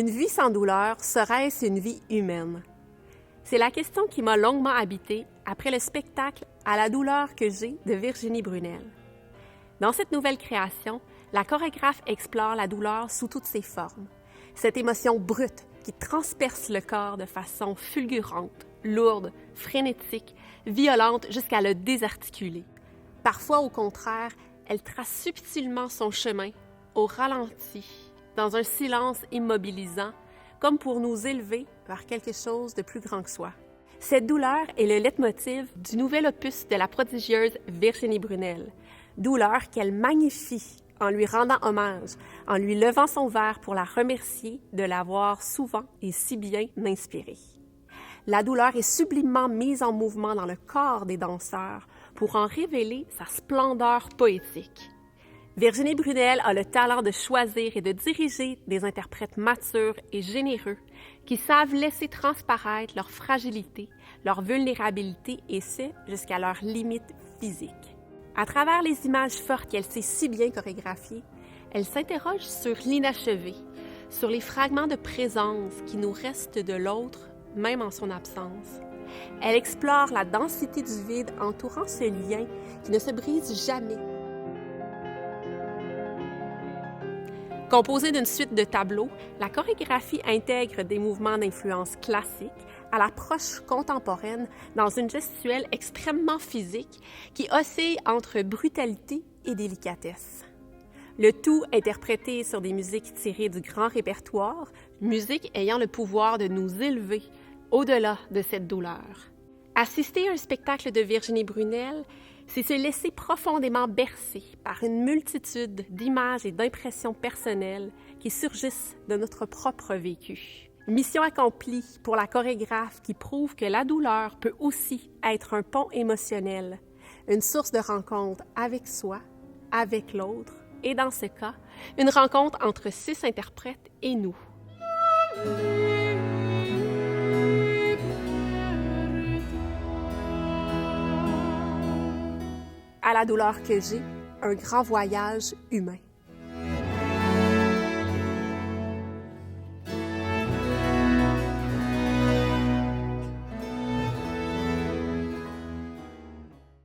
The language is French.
Une vie sans douleur, serait-ce une vie humaine? C'est la question qui m'a longuement habitée après le spectacle « À la douleur que j'ai » de Virginie Brunel. Dans cette nouvelle création, la chorégraphe explore la douleur sous toutes ses formes. Cette émotion brute qui transperce le corps de façon fulgurante, lourde, frénétique, violente jusqu'à le désarticuler. Parfois, au contraire, elle trace subtilement son chemin, au ralenti, dans un silence immobilisant, comme pour nous élever vers quelque chose de plus grand que soi. Cette douleur est le leitmotiv du nouvel opus de la prodigieuse Virginie Brunel. Douleur qu'elle magnifie en lui rendant hommage, en lui levant son verre pour la remercier de l'avoir souvent et si bien inspirée. La douleur est sublimement mise en mouvement dans le corps des danseurs pour en révéler sa splendeur poétique. Virginie Brunel a le talent de choisir et de diriger des interprètes matures et généreux qui savent laisser transparaître leur fragilité, leur vulnérabilité et ce, jusqu'à leurs limites physiques. À travers les images fortes qu'elle sait si bien chorégraphier, elle s'interroge sur l'inachevé, sur les fragments de présence qui nous restent de l'autre, même en son absence. Elle explore la densité du vide entourant ce lien qui ne se brise jamais. Composée d'une suite de tableaux, la chorégraphie intègre des mouvements d'influence classique à l'approche contemporaine dans une gestuelle extrêmement physique qui oscille entre brutalité et délicatesse. Le tout interprété sur des musiques tirées du grand répertoire, musique ayant le pouvoir de nous élever au-delà de cette douleur. Assister à un spectacle de Virginie Brunel, c'est se laisser profondément bercer par une multitude d'images et d'impressions personnelles qui surgissent de notre propre vécu. Mission accomplie pour la chorégraphe qui prouve que la douleur peut aussi être un pont émotionnel, une source de rencontre avec soi, avec l'autre, et dans ce cas, une rencontre entre 6 interprètes et nous. À la douleur que j'ai, un grand voyage humain.